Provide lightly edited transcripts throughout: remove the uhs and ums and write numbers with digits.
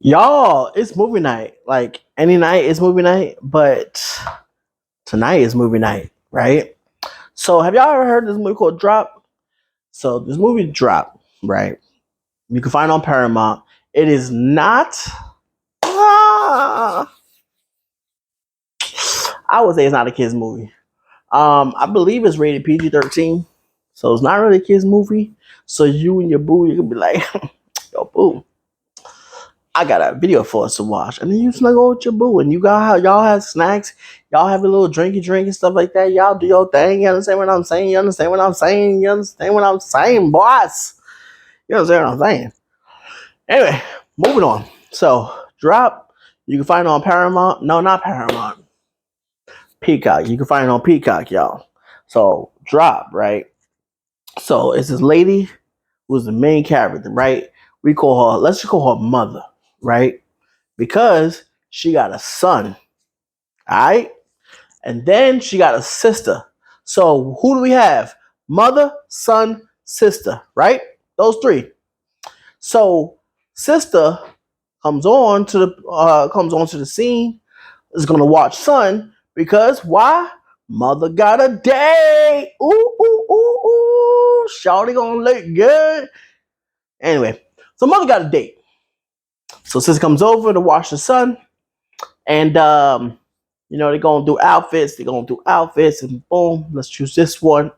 Y'all, it's movie night. Like any night is movie night, but tonight is movie night, right? So have y'all ever heard this movie called Drop? So this movie Drop, right? You can find it on Paramount. It is not. ah, I would say it's not a kids movie. I believe it's rated PG-13, so it's not really a kids movie. So you and your boo, you can be like, "Yo, boo, I got a video for us to watch," and then you snuggle with your boo, and you got y'all have snacks, y'all have a little drinky drink and stuff like that. Y'all do your thing. You understand what I'm saying? You understand what I'm saying? You understand what I'm saying, boss? You understand what I'm saying? Anyway, moving on. So, Drop. You can find it on Paramount. No, not Paramount. Peacock. You can find it on Peacock, y'all. So, Drop, right? So, it's this lady who's the main character, right? We call her. Let's just call her Mother, right? Because she got a son. All right. And then she got a sister. So who do we have? Mother, son, sister, right? Those three. So sister comes onto the scene, is gonna watch son because why? Mother got a date. Ooh, ooh, ooh, ooh. Shawty gonna look good. Anyway, so mother got a date. So sister comes over to watch the son. And they're gonna do outfits. They're gonna do outfits, and boom, let's choose this one.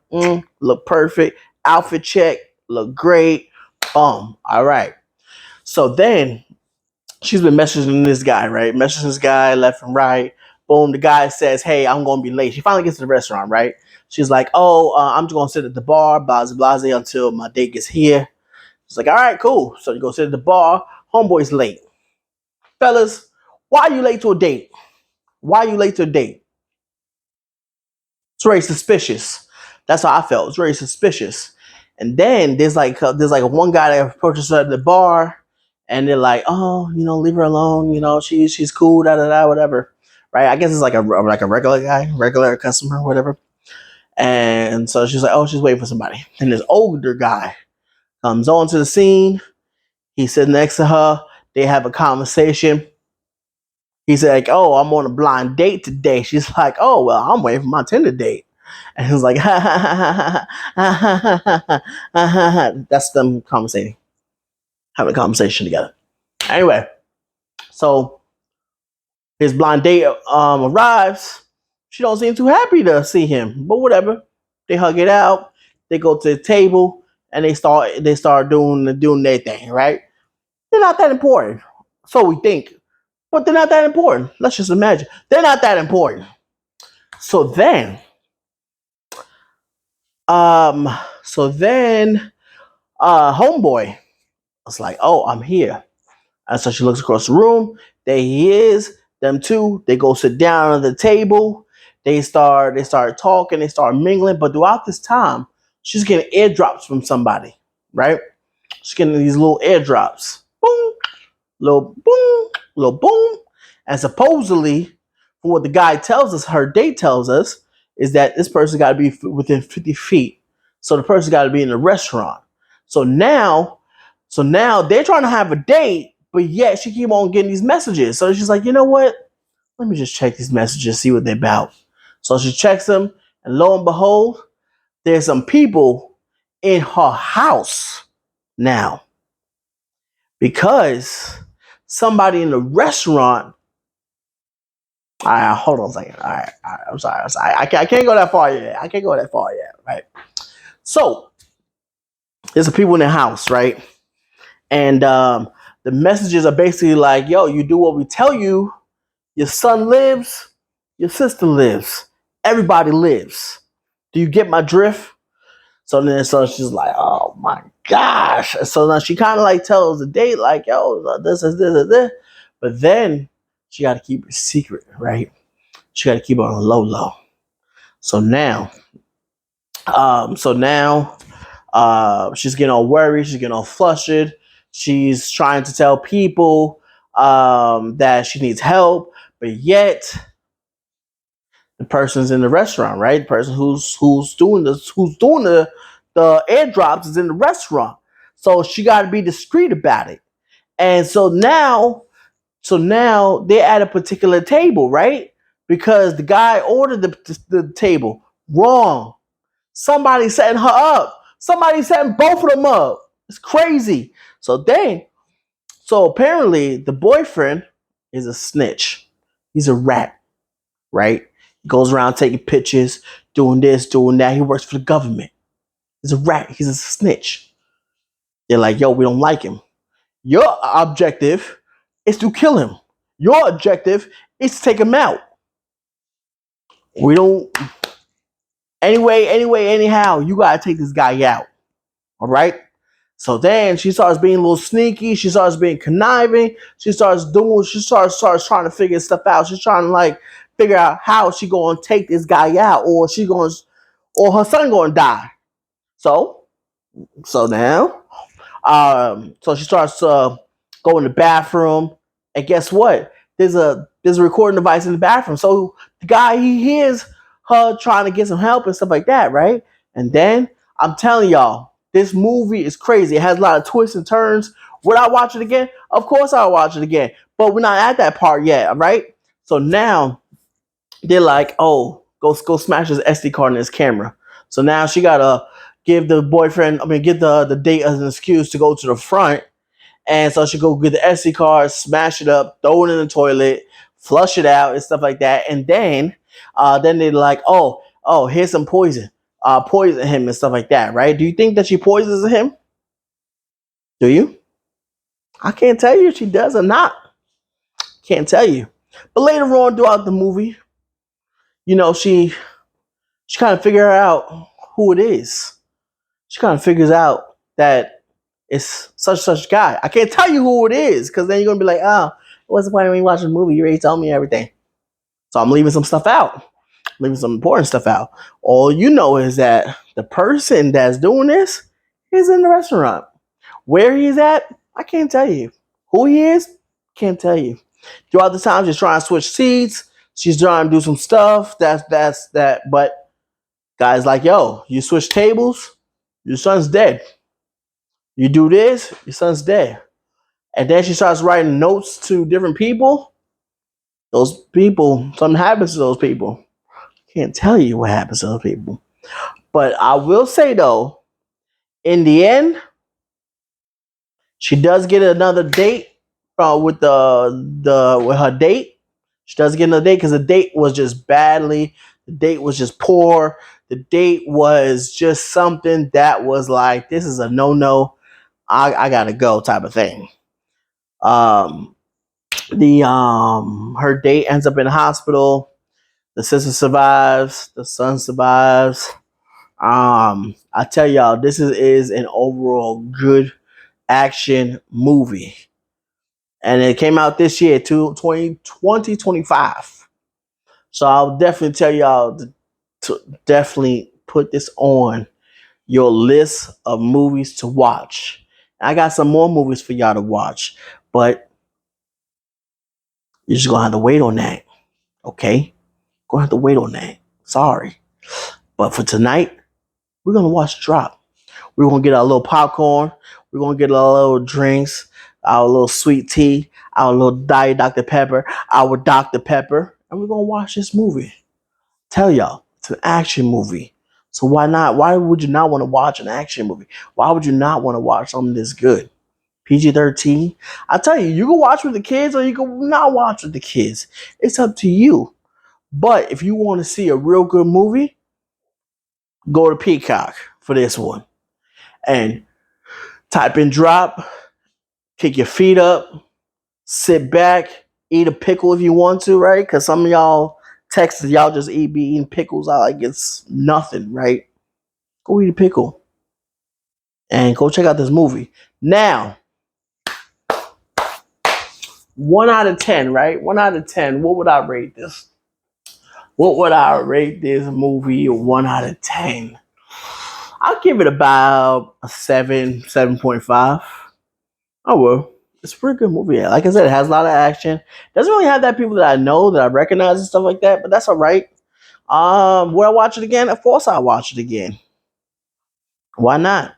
Look perfect. Outfit check. Look great. Boom. All right. So then she's been messaging this guy, right? Messaging this guy left and right. Boom. The guy says, "Hey, I'm gonna be late." She finally gets to the restaurant, right? She's like, "Oh, I'm just gonna sit at the bar, blase blase, until my date gets here." She's like, "All right, cool." So you go sit at the bar. Homeboy's late. Fellas, why are you late to a date? Why are you late to a date? It's very suspicious. That's how I felt. It's very suspicious. And then there's like one guy that approaches her at the bar, and they're like, "Oh, leave her alone. She's cool, da da da, whatever." Right? I guess it's like a regular guy, regular customer, whatever. And so she's like, "Oh, she's waiting for somebody." And this older guy comes onto the scene. He's sitting next to her. They have a conversation. He's like, "Oh, I'm on a blind date today." She's like, "Oh, well, I'm waiting for my Tinder date." And he was like, ha ha ha ha ha ha ha ha ha. That's them conversating, having a conversation together. Anyway, so his blind date arrives. She don't seem too happy to see him, but whatever. They hug it out. They go to the table and they start doing their thing, right? They're not that important. So we think. But they're not that important. Let's just imagine. They're not that important. So then, um, so then homeboy was like, "Oh, I'm here." And so she looks across the room. There he is. Them two, they go sit down at the table. They start talking, they start mingling. But throughout this time, she's getting airdrops from somebody, right? She's getting these little airdrops. Boom, little boom, little boom. And supposedly, from what the guy tells us, her date tells us, is that this person got to be within 50 feet. So the person got to be in the restaurant. So now, so now they're trying to have a date, but yet she keep on getting these messages. So she's like, "You know what? Let me just check these messages, see what they're about." So she checks them, and lo and behold, there's some people in her house now because somebody in the restaurant. All right, hold on a second. All right, I'm sorry. I can't go that far yet. I can't go that far yet, right? So there's some people in the house, right? And the messages are basically like, "Yo, you do what we tell you. Your son lives. Your sister lives. Everybody lives. Do you get my drift?" So she's like, "Oh my gosh!" So now she kind of like tells the date like, "Yo, this is this is this," but then she got to keep it secret, right? She got to keep it on a low low. So now, she's getting all worried. She's getting all flustered. She's trying to tell people that she needs help, but yet the person's in the restaurant, right? The person who's doing this, who's doing the airdrops is in the restaurant. So she got to be discreet about it. And so now So now they're at a particular table, right? Because the guy ordered the table wrong. Somebody setting her up. Somebody setting both of them up. It's crazy. So then, so apparently the boyfriend is a snitch. He's a rat, right? He goes around taking pictures, doing this, doing that. He works for the government. He's a rat. He's a snitch. They're like, yo, we don't like him. Your objective is to kill him. Your objective is to take him out. We don't. Anyhow, you gotta take this guy out. All right. So then she starts being a little sneaky. She starts being conniving. She starts doing. She starts trying to figure stuff out. She's trying to like figure out how she gonna take this guy out, or she gonna, or her son gonna die. So now so she starts going to the bathroom, and guess what? There's a recording device in the bathroom. So the guy, he hears her trying to get some help and stuff like that, right? And then I'm telling y'all, this movie is crazy. It has a lot of twists and turns. Would I watch it again? Of course I'll watch it again. But we're not at that part yet, all right? So now they're like, oh, go smash his SD card in his camera. So now she gotta give the boyfriend, give the date as an excuse to go to the front. And so she go get the SD card, smash it up, throw it in the toilet, flush it out and stuff like that. And then they're like, here's some poison. Poison him and stuff like that, right? Do you think that she poisons him? Do you? I can't tell you if she does or not. Can't tell you. But later on throughout the movie, she kind of figure out who it is. She kind of figures out that it's such guy. I can't tell you who it is because then you're gonna be like, oh, what's the point when you watch the movie? You already told me everything. So I'm leaving some stuff out, leaving some important stuff out. All you know is that the person that's doing this is in the restaurant. Where he's at, I can't tell you. Who he is, can't tell you. Throughout the time, she's trying to switch seats. She's trying to do some stuff. That's that. But guys like, yo, you switch tables, your son's dead. You do this, your son's dead. And then she starts writing notes to different people. Those people, something happens to those people. Can't tell you what happens to those people. But I will say though, in the end, she does get another date with with her date. She does get another date because the date was just the date was just poor. The date was just something that was like, this is a no. I gotta go type of thing. Um, the her date ends up in the hospital. The sister survives. The son survives. I tell y'all, this is an overall good action movie, and it came out this year, 2025. So I'll definitely tell y'all to definitely put this on your list of movies to watch. I got some more movies for y'all to watch, but you're just gonna have to wait on that. Okay? Gonna have to wait on that. Sorry. But for tonight, we're gonna watch Drop. We're gonna get our little popcorn. We're gonna get our little drinks, our little sweet tea, our little Diet Dr. Pepper, our Dr. Pepper, and we're gonna watch this movie. Tell y'all, it's an action movie. So why not? Why would you not want to watch an action movie? Why would you not want to watch something this good? PG-13. I tell you, you can watch with the kids or you can not watch with the kids. It's up to you. But if you want to see a real good movie, go to Peacock for this one. And type in Drop, kick your feet up, sit back, eat a pickle if you want to, right? Because some of y'all Texas, y'all just be eating pickles out like it's nothing, right? Go eat a pickle and go check out this movie. Now, 1 out of 10, right? 1 out of 10. What would I rate this? What would I rate this movie? 1 out of 10. I'll give it about a 7, 7.5. I will. It's a pretty good movie. Like I said, it has a lot of action. Doesn't really have that people that I know that I recognize and stuff like that, but that's all right. Would I watch it again? Of course I'll watch it again. Why not?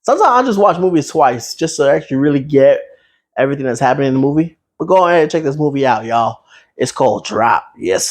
Sometimes I just watch movies twice just to actually really get everything that's happening in the movie. But go ahead and check this movie out, y'all. It's called Drop. Yes.